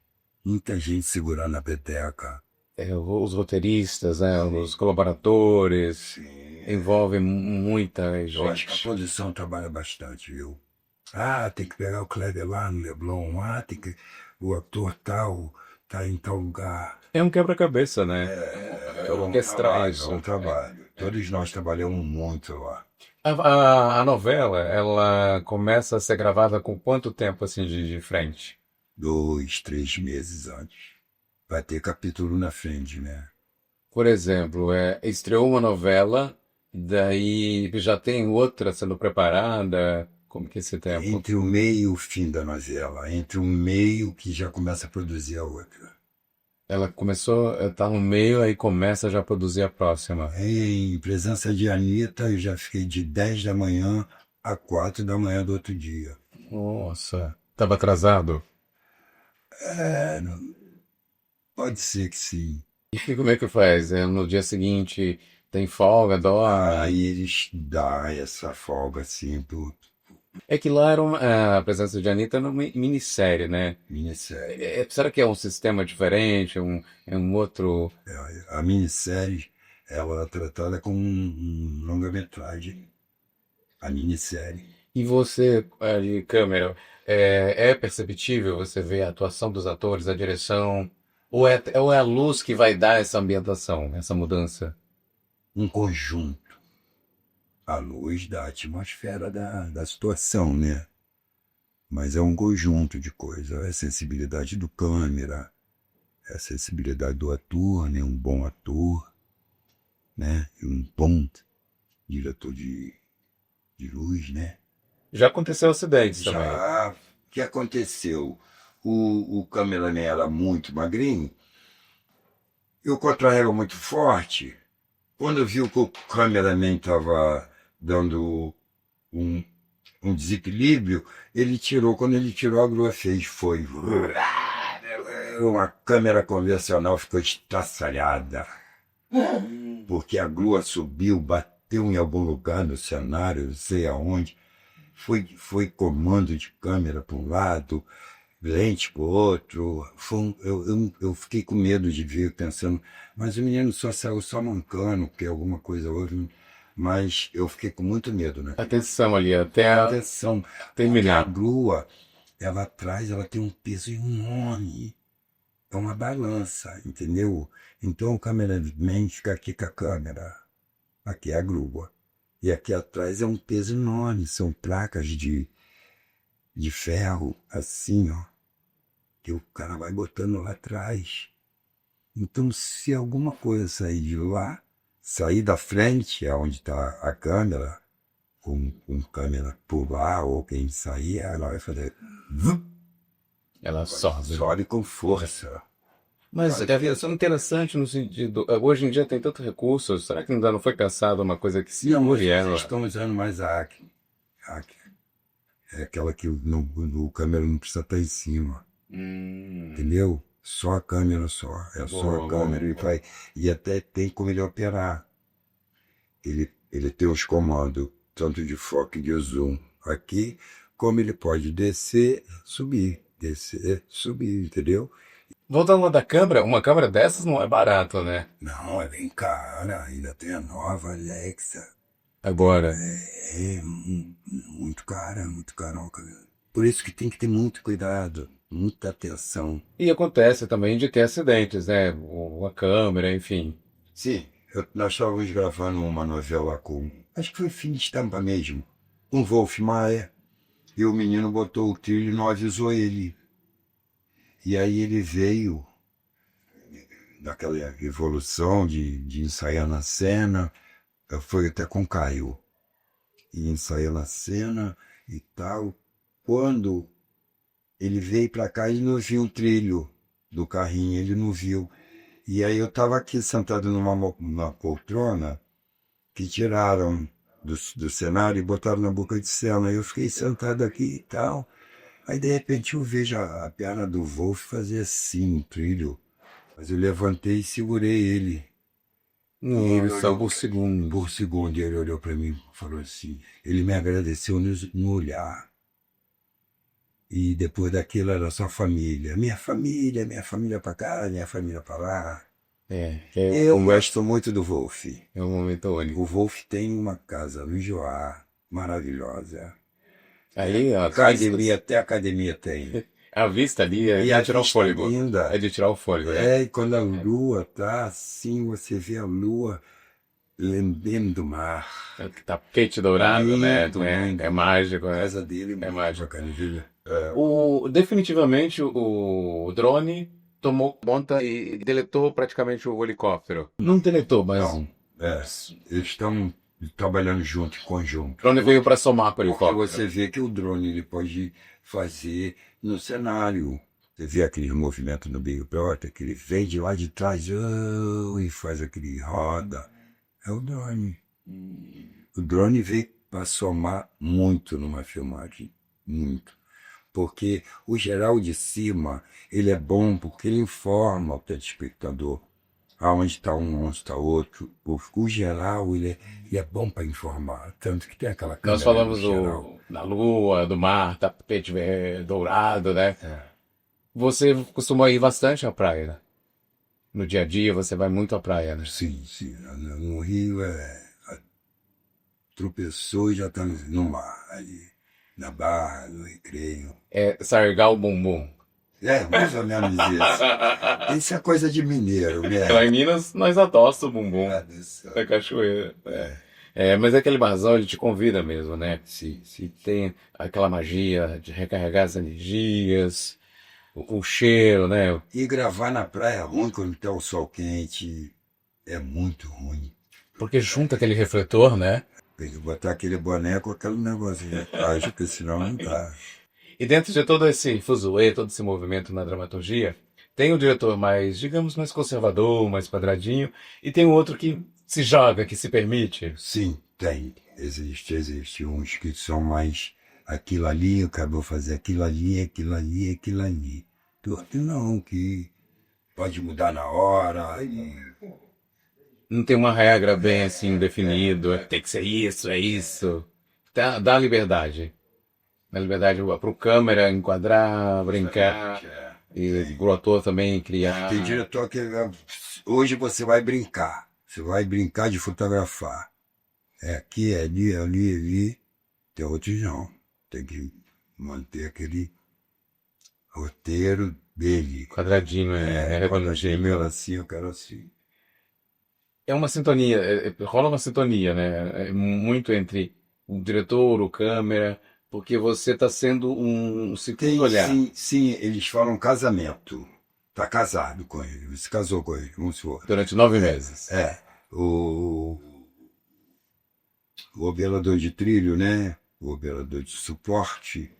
muita gente segurando a peteca. os roteiristas, né? Os colaboradores, Sim. envolve muita Eu acho que a gente. produção trabalha bastante, viu? Ah, tem que pegar o Kleber lá no Leblon. Ah, tem que. O ator tal tá em tal lugar. É um quebra-cabeça, né? É um orquestrar trabalho, é isso. um trabalho. Todos nós trabalhamos muito lá. A novela, ela começa a ser gravada com quanto tempo assim de frente? 2, 3 meses antes. Vai ter capítulo na frente, né? Por exemplo, estreou uma novela, daí já tem outra sendo preparada. Como que é esse tempo? Entre o meio e o fim da novela. Entre o meio que já começa a produzir a outra. Ela começou, tá no meio, aí começa já a produzir a próxima. Em presença de Anitta, eu já fiquei de 10 da manhã a 4 da manhã do outro dia. Nossa, tava atrasado? É, pode ser que sim. E como é que faz? No dia seguinte tem folga, dorme? Aí eles dão essa folga assim por É que lá era a presença de Anitta era uma minissérie, né? minissérie. Será que é um sistema diferente? É um outro. A minissérie, ela é tratada como um longa-metragem. A minissérie. E você, de câmera, é perceptível você ver a atuação dos atores, a direção? Ou é a luz que vai dar essa ambientação, essa mudança? Um conjunto. A luz da atmosfera da situação, né? Mas é um conjunto de coisas. É a sensibilidade do câmera, é a sensibilidade do ator, né? Um bom ator, né? E um bom diretor de luz, né? Já aconteceu acidentes também. Já, o que aconteceu? O cameraman era muito magrinho e o contra-regra muito forte. Quando viu que o cameraman estava dando um, um desequilíbrio, ele tirou. Quando ele tirou, a grua foi. Uma câmera convencional ficou estraçalhada, porque a grua subiu, bateu em algum lugar no cenário, não sei aonde. Foi comando de câmera para um lado, lente para o outro. Eu fiquei com medo de ver, pensando, mas o menino só saiu só mancando, porque alguma coisa houve. Mas eu fiquei com muito medo, né? Atenção ali, até a Atenção, porque a terminar. grua, ela atrás, ela tem um peso enorme. É uma balança, entendeu? Então o cameraman fica aqui com a câmera. Aqui é a grua. E aqui atrás é um peso enorme, são placas de ferro, assim, ó, que o cara vai botando lá atrás. Então, se alguma coisa sair de lá, sair da frente, onde está a câmera, com câmera por lá, ou quem sair, ela vai fazer. Ela sobe. Sobe com força. Mas é interessante no sentido. Hoje em dia tem tanto recurso. Será que ainda não foi pensado uma coisa que Não, segure eles ela? estão usando mais a AC. É aquela que o câmera não precisa estar em cima. Entendeu? Só a câmera só. É só Boa, a câmera. boa. Ele vai, e até tem como ele operar. Ele tem os comandos, tanto de foco e de zoom aqui, como ele pode descer, subir, entendeu? Voltando lá da câmera, uma câmera dessas não é barata, né? Não, é bem cara, ainda tem a nova Alexa. Agora. Muito cara, muito cara. Por isso que tem que ter muito cuidado, muita atenção. E acontece também de ter acidentes, né? A câmera, enfim. Sim, nós estávamos gravando uma novela com, acho que foi Fim de Estampa mesmo, com Wolf Maia, e o menino botou o trilho e não avisou ele. E aí ele veio, naquela evolução de ensaiar na cena, foi até com Caio, e ensaiou na cena e tal. Quando ele veio para cá, ele não viu o trilho do carrinho, ele não viu. E aí eu estava aqui sentado numa poltrona que tiraram do cenário e botaram na boca de cena. Eu fiquei sentado aqui e tal. Aí de repente eu vejo a perna do Wolf fazer assim, um trilho. Mas eu levantei e segurei ele. Só por segundo. Por segundo, ele olhou para mim e falou assim. Ele me agradeceu no olhar. E depois daquilo era só família. Minha família para cá, minha família para lá. Eu gosto muito do Wolf. É um momento único. O Wolf tem uma casa no Joá, maravilhosa. Aí, ó, Academia, até academia tem. A vista ali é E a de tirar o vista fôlego. linda. É de tirar o fôlego, né? E quando a lua tá assim, você vê a lua lembrando do mar. É tapete dourado, né? Lindo, lindo. É mágico, A né? casa dele é É muito mágico. bacana, viu? Definitivamente o drone tomou conta e deletou praticamente o helicóptero. Não deletou, mas Não, eles estão trabalhando junto, em conjunto. o drone veio para somar com o Porque helicóptero. você vê que o drone ele pode fazer no cenário. Você vê aquele movimento no Big Brother, que ele vem de lá de trás e faz aquele roda. É o drone. O drone veio para somar muito numa filmagem. Muito. Porque o geral de cima, ele é bom porque ele informa o telespectador aonde está um, onde está outro. O geral, ele é bom para informar. Tanto que tem aquela Nós câmera no falamos geral. da lua, do mar, tapete dourado, né? É. Você costuma ir bastante à praia, né? No dia a dia você vai muito à praia, né? Sim, sim. No Rio, tropeçou e já está no mar, ali, na Barra, no Recreio. É sargar o bumbum. É, mais ou menos isso. Isso é coisa de mineiro, né? Lá em Minas, nós adoçamos o bumbum Ah, do céu. da cachoeira. Mas aquele barzão, ele te convida mesmo, né? Sim, E sim. tem aquela magia de recarregar as energias, o cheiro, né? E gravar na praia é ruim quando está o sol quente. É muito ruim. Porque junta aquele refletor, né? Tem que botar aquele boné com aquele negocinho atrás, porque senão não dá. E dentro de todo esse fuzuê, todo esse movimento na dramaturgia, tem o diretor mais, digamos, mais conservador, mais quadradinho, e tem o outro que se joga, que se permite. Sim, tem. Existe uns que são mais aquilo ali, eu acabou fazer aquilo ali, aquilo ali, aquilo ali. Outro não, que pode mudar na hora. Não tem uma regra bem assim definida, tem que ser isso, é isso. Dá liberdade. Dá liberdade para o câmera enquadrar, brincar, e o ator também criar. Tem diretor que hoje você vai brincar. Você vai brincar de fotografar. É aqui, é ali, ali, ali. Tem outros não. Tem que manter aquele roteiro dele. Quadradinho, Quando reconhecível. assim, eu quero assim. É uma sintonia, rola uma sintonia, né? Muito entre o diretor, o câmera, porque você está sendo um segundo olhar. Sim, sim, eles falam casamento. Tá casado com ele, se casou com ele, vamos supor. Durante 9 meses. O operador de trilho, né? O operador de suporte,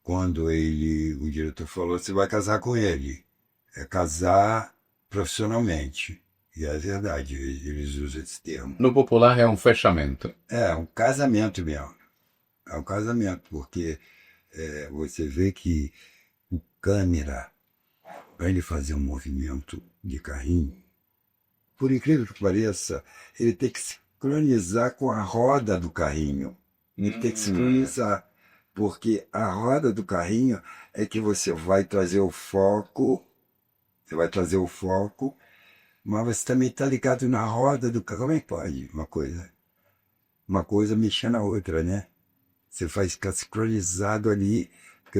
quando o diretor falou, você vai casar com ele. É casar profissionalmente. E é verdade, eles usam esse termo. No popular é um fechamento. É um casamento mesmo. É um casamento, porque você vê que o câmera, para ele fazer um movimento de carrinho, por incrível que pareça, ele tem que sincronizar com a roda do carrinho. Ele tem que sincronizar, porque a roda do carrinho é que você vai trazer o foco, mas você também está ligado na roda do carro. Como é que pode uma coisa mexer na outra, né? Você vai ficar sincronizado ali, porque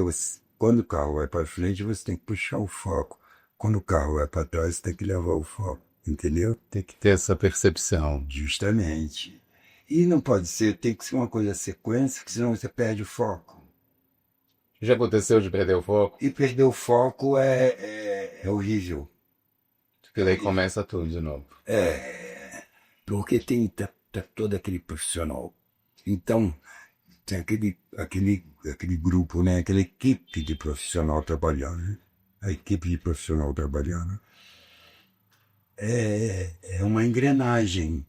quando o carro vai para frente, você tem que puxar o foco. Quando o carro vai para trás, você tem que levar o foco, entendeu? Tem que ter essa percepção. Justamente. E não pode ser, tem que ser uma coisa sequência, porque senão você perde o foco. Já aconteceu de perder o foco? E perder o foco é horrível. Porque daí começa tudo de novo. Porque tem todo aquele profissional. Então, tem aquele grupo, né? Aquela equipe de profissional trabalhando. Né? A equipe de profissional trabalhando. É uma engrenagem.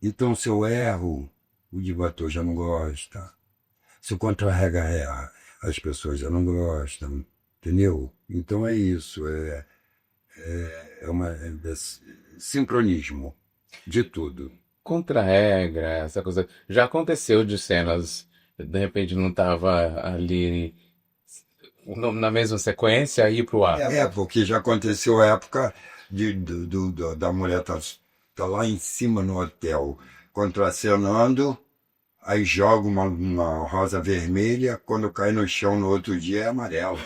Então, se eu erro, o diretor já não gosta. Se eu contra-rega erra, as pessoas já não gostam. Entendeu? Então é isso. É sincronismo de tudo. Contra-regra, essa coisa. Já aconteceu de cenas, de repente não estava ali na mesma sequência, ir pro ar. Porque já aconteceu a época da mulher tá lá em cima no hotel, contracenando, aí joga uma rosa vermelha, quando cai no chão no outro dia é amarelo.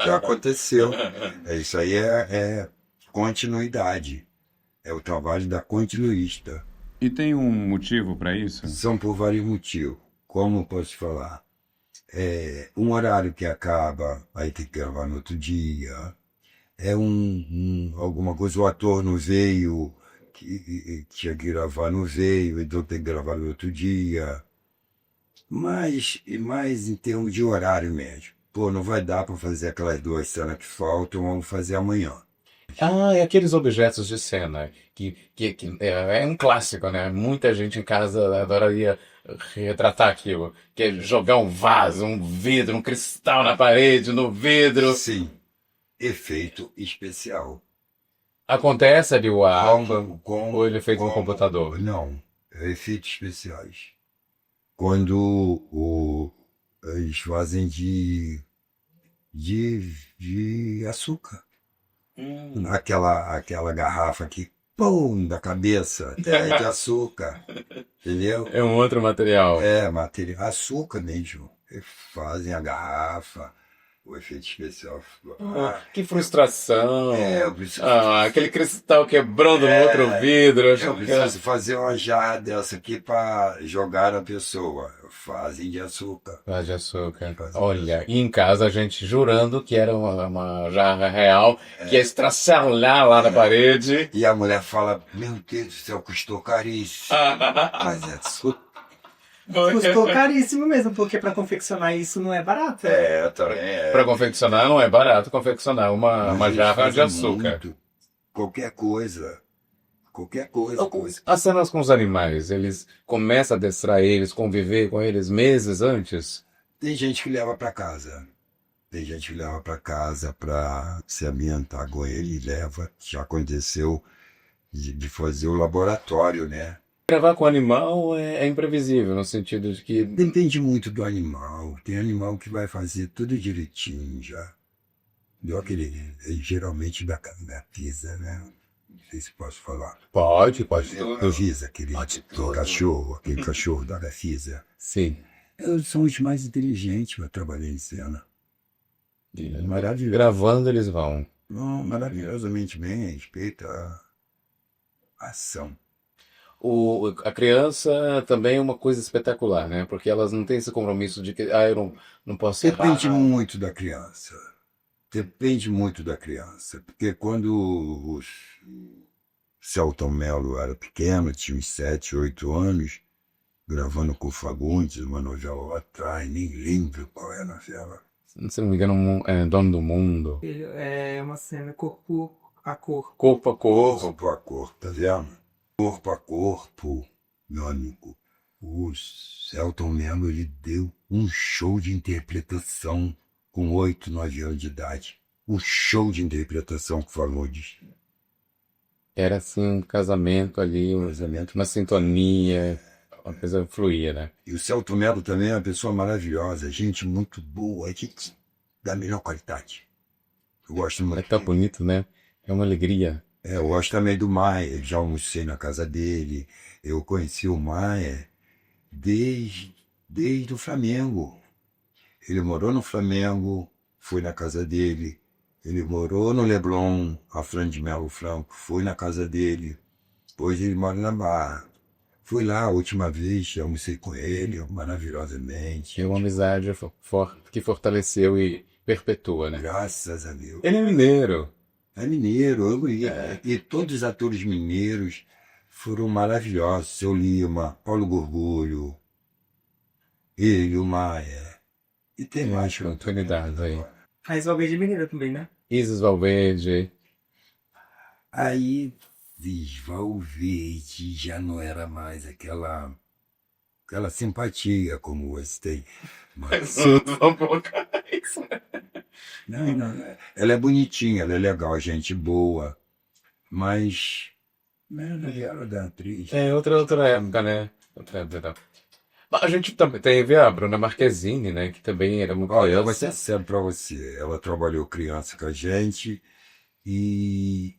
Já aconteceu. Isso aí é continuidade. É o trabalho da continuista. E tem um motivo para isso? São por vários motivos. Como posso falar? Um horário que acaba, aí tem que gravar no outro dia. Alguma coisa, o ator não veio, que tinha que gravar, não veio, então tem que gravar no outro dia. Mais em termos de horário mesmo. Pô, não vai dar para fazer aquelas 2 cenas que faltam, vamos fazer amanhã. Ah, e aqueles objetos de cena, que é um clássico, né? Muita gente em casa adoraria retratar aquilo, que é jogar um vaso, um vidro, um cristal na parede, no vidro. Sim, efeito especial. Acontece ali o ato, ou ele é feito no como- computador? Não, efeitos especiais. Quando eles fazem de açúcar. Aquela garrafa que, pum, da cabeça, é de açúcar, entendeu? É um outro material. É material, açúcar mesmo. Eles fazem a garrafa, o efeito especial. Que frustração! Eu preciso, Aquele cristal quebrando no outro vidro. eu preciso fazer uma jarra dessa aqui para jogar na pessoa. Fazem de açúcar. De açúcar. Fazem de Olha, e em casa a gente jurando que era uma jarra real, que ia estraçalhar lá na parede. E a mulher fala, meu Deus do céu, custou caríssimo. Mas é açúcar. Custou caríssimo mesmo, porque para confeccionar isso não é barato. Também é. Para confeccionar não é barato confeccionar uma Mas eles jarra de fazem açúcar. muito. Qualquer coisa. Qualquer coisa. As cenas com os animais, eles começam a adestrar eles, conviver com eles meses antes? Tem gente que leva para casa. Tem gente que leva para casa para se ambientar com ele e leva. Já aconteceu de fazer o laboratório, né? Gravar com animal é imprevisível, no sentido de que Depende muito do animal. Tem animal que vai fazer tudo direitinho já. Igual aquele, geralmente da pisa, né? Não sei se posso falar. pode. Eu fiz aquele cachorro, aquele cachorro da Gafisa. Sim. Eles são os mais inteligentes para trabalhar em cena. Maravilhoso. Gravando eles vão. Maravilhosamente bem, respeita a ação. A criança também é uma coisa espetacular, né? Porque elas não têm esse compromisso de que, eu não posso Depende errar. muito da criança. Depende muito da criança. Porque quando o Celton Mello era pequeno, tinha uns 7, 8 anos, gravando com o Fagundes, uma novela lá atrás, nem lembro qual é a novela. Se não me engano, é Dono do Mundo. É uma cena corpo a corpo. Corpo a corpo. Corpo a corpo, tá vendo? Corpo a corpo, meu amigo. O Celton Mello, ele deu um show de interpretação com 8, 9 anos de idade. Um show de interpretação que falou disso. Era assim um casamento ali, uma sintonia, uma coisa fluía, né? E o Celton Mello também é uma pessoa maravilhosa, gente muito boa, gente da melhor qualidade. Eu gosto É muito. tão bonito, né? É uma alegria. Eu gosto também do Maia, já almocei na casa dele. Eu conheci o Maia desde o Flamengo. Ele morou no Flamengo, fui na casa dele. Ele morou no Leblon, a Fran de Melo Franco, fui na casa dele. Hoje ele mora na Barra. Fui lá a última vez, almocei com ele, maravilhosamente. É uma amizade que fortaleceu e perpetua, né? Graças a Deus. Ele é mineiro. É mineiro, e todos os atores mineiros foram maravilhosos. Seu Lima, Paulo Gorgulho, ele, o Maia. E tem mais Continuidade aí. Mas Valverde Mineiro também, né? Isis Valverde. Aí, Valverde já não era mais aquela simpatia como você tem. Mas, Vamos colocar isso. não, ela é bonitinha, ela é legal, gente boa, mas não era da atriz. É outra época, né? Outra época. Mas a gente também teve a Bruna Marquezine, né? Que também era muito Olha, eu vou criança. ser sério pra você. Ela trabalhou criança com a gente e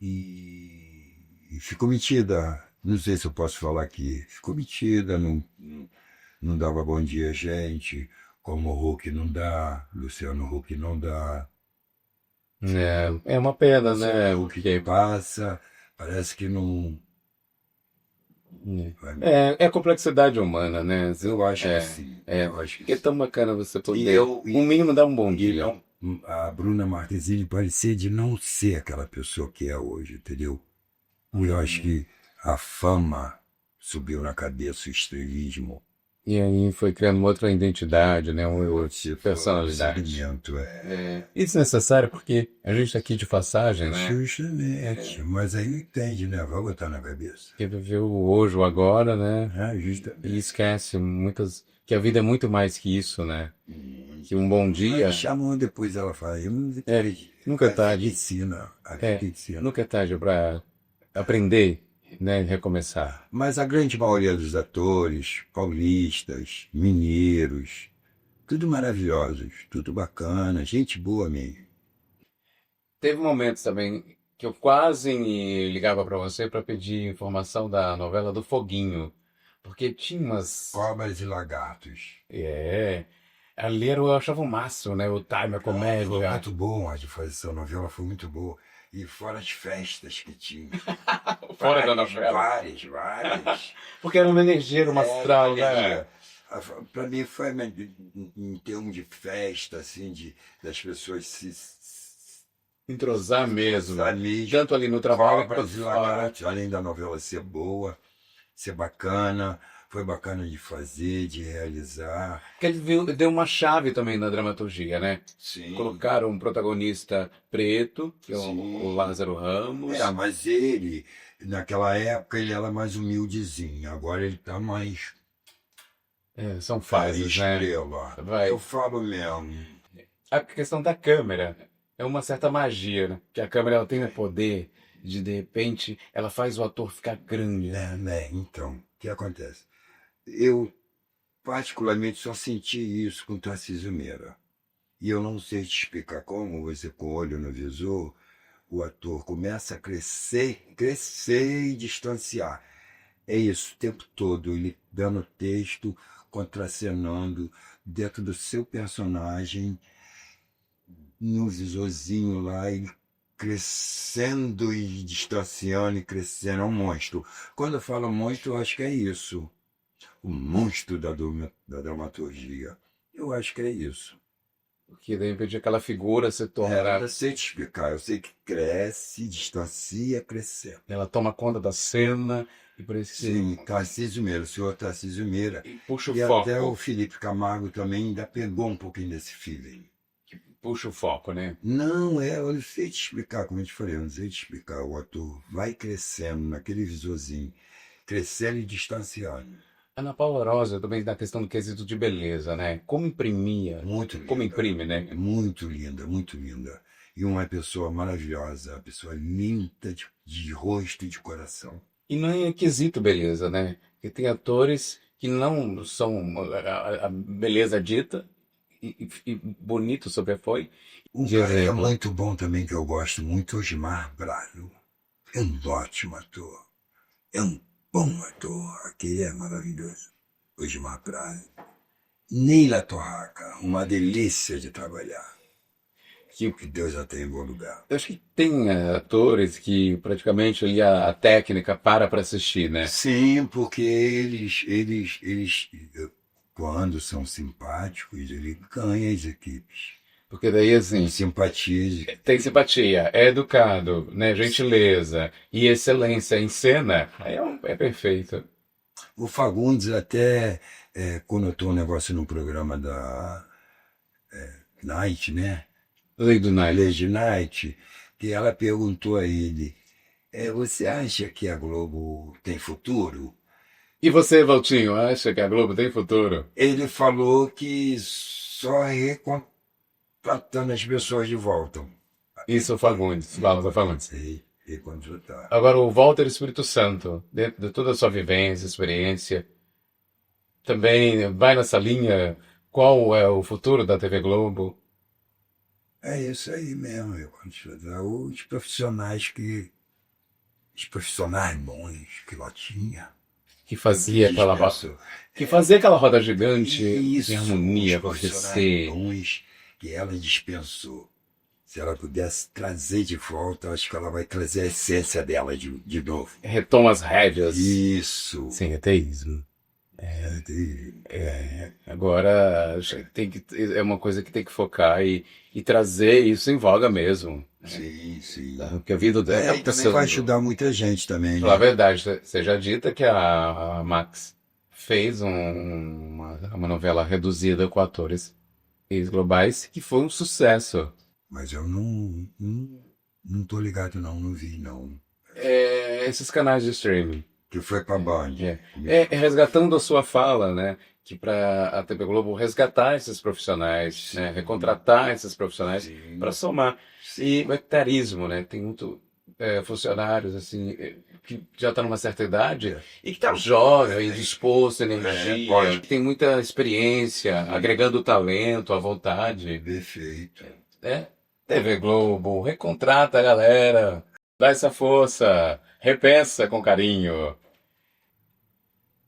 ficou metida. Não sei se eu posso falar aqui. Ficou metida, não dava bom dia, gente, como o Huck não dá, Luciano Huck não dá. É uma pena, Luciano né? Huck que passa, parece que não. É a complexidade humana, né? Eu acho que É, sim. é. Eu acho que Porque é sim. tão bacana você E poder, eu, um mínimo, dar um bom e dia. não, a Bruna Marquezine parecia de não ser aquela pessoa que é hoje, entendeu? E eu acho que a fama subiu na cabeça, o estrelismo. E aí foi criando uma outra identidade, né? Uma outra Tipo, personalidade. segmento, Isso é necessário porque a gente está aqui de passagem, né? justamente. Mas aí não entende, né? Vai botar na cabeça. Que viver o hoje, o agora, né? E Justamente. esquece que a vida é muito mais que isso, né? Que um bom dia Aí chamam depois, ela fala, eu não é acredito. nunca é A vida tarde. ensina, a É, vida ensina. nunca é tarde para aprender, né? E recomeçar. Mas a grande maioria dos atores, paulistas, mineiros, tudo maravilhosos, tudo bacana, gente boa mesmo. Teve momentos também que eu quase ligava para você para pedir informação da novela do Foguinho, porque tinha umas. Cobras e lagartos. É. Ali eu achava o máximo, né? O time, a Foi comédia. muito bom a de fazer essa novela, foi muito boa. E fora as festas que tinha. Fora da Várias, novela. várias. Porque era uma energia, era uma astral, né? Para mim foi em termos de festa, assim, das pessoas se Entrosar mesmo. ali, Tanto ali no trabalho Cobras quanto e fora. Lagartos, além da novela ser boa, ser bacana, foi bacana de fazer, de realizar. Porque ele deu uma chave também na dramaturgia, né? Sim. Colocaram um protagonista preto, que é Sim. o Lázaro Ramos. Mas ele, naquela época, ele era mais humildezinho. Agora ele tá mais São fases, né? estrela. Vai. Eu falo mesmo. A questão da câmera é uma certa magia, né? Que a câmera ela tem o poder de repente, ela faz o ator ficar grande, né? Então, o que acontece? Eu, particularmente, só senti isso com Tarcísio Meira. E eu não sei te explicar como, você com o olho no visor, o ator começa a crescer e distanciar. É isso, o tempo todo, ele dando texto, contracenando dentro do seu personagem, no visorzinho lá, ele crescendo e distanciando e crescendo, é um monstro. Quando eu falo monstro, eu acho que é isso. O monstro da dramaturgia. Eu acho que é isso. Porque de repente aquela figura se torna. Eu sei te explicar, eu sei que cresce, distancia, crescendo. Ela toma conta da cena e por isso que Sim, Tarcísio Meira, o senhor Tarcísio Meira. puxa o E foco. até o Felipe Camargo também ainda pegou um pouquinho desse feeling. Puxa o foco, né? Não, eu não sei te explicar, como eu te falei, eu não sei te explicar. O ator vai crescendo naquele visorzinho, crescendo e distanciando. Ana Paula Rosa também na questão do quesito de beleza, né? Como imprimia, Muito linda. como imprime, né? Muito linda, muito linda. E uma pessoa maravilhosa, uma pessoa linda de rosto e de coração. E não é quesito beleza, né? Porque tem atores que não são a beleza dita e bonito sobrepõe. Um De cara que é exemplo. muito bom também, que eu gosto muito, Osmar Braga. É um ótimo ator. É um bom ator. Aquele é maravilhoso. Osmar Braga. Neila Torraca, uma delícia de trabalhar. Que Deus já tem em bom lugar. Eu acho que tem atores que praticamente ali a técnica para assistir, né? Sim, porque eles, quando são simpáticos, ele ganha as equipes. Porque daí, assim, Simpatia. tem simpatia, é educado, né? Gentileza e excelência em cena, aí é perfeito. O Fagundes até conotou um negócio no programa da Night, né? Lady Night. Lady Night, que ela perguntou a ele, você acha que a Globo tem futuro? E você, Valtinho, acha que a Globo tem futuro? Ele falou que só recontratando as pessoas de volta. Isso é o Fagundes, Walter Fagundes. Recontratar. Agora, o Walter Espírito Santo, dentro de toda a sua vivência, experiência, também vai nessa linha, qual é o futuro da TV Globo? É isso aí mesmo, recontratar os profissionais bons que ela tinha, que fazia aquela roda gigante Isso, em harmonia os acontecer. bons que ela dispensou. Se ela pudesse trazer de volta, acho que ela vai trazer a essência dela de novo. Retoma as rédeas. Isso. Sem ateísmo. Agora é uma coisa que tem que focar e trazer isso em voga mesmo. Sim, sim. Porque a vida dela E também passando. vai ajudar muita gente também, Falar a né? verdade, seja dita que a Max fez uma novela reduzida com atores globais que foi um sucesso. Mas eu não tô ligado não vi não. Esses canais de streaming. Que foi pra Band. Resgatando a sua fala, né? Que para a TV Globo resgatar esses profissionais, né? Recontratar esses profissionais para somar. E o etarismo, né? Tem muito funcionários assim que já está numa certa idade e que está jovem, disposto, energia, pode. que tem muita experiência, agregando talento, à vontade. Perfeito. TV Globo, recontrata a galera, dá essa força, repensa com carinho.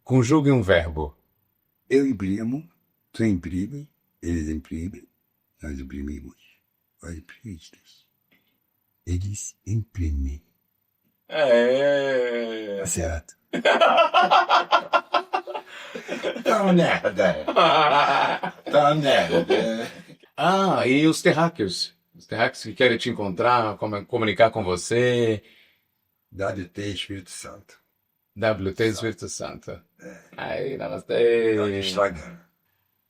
Conjugue um verbo. Eu imprimo, tu imprime, eles imprimem, nós imprimimos. Nós imprimimos. Eles imprimem. Tá certo. Tá uma merda. Tá uma merda. E os terráqueos? Os terráqueos que querem te encontrar, comunicar com você. WT Espírito Santo. WT Espírito Santo. Aí, namastê. Instagram.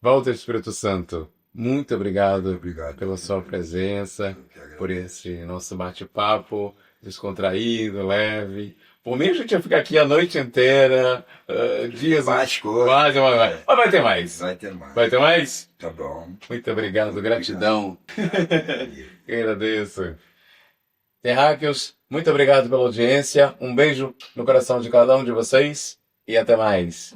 Walter Espírito Santo, muito obrigado, Obrigado. pela sua presença, Eu que agradeço. por esse nosso bate-papo descontraído, leve. Por mim, a gente ia ficar aqui a noite inteira, dias... Mais coisa. Quase, mas vai ter mais. Vai ter mais. Vai ter mais? Tá bom. Muito obrigado, gratidão. Eu agradeço. Terráqueos, muito obrigado pela audiência. Um beijo no coração de cada um de vocês e até mais.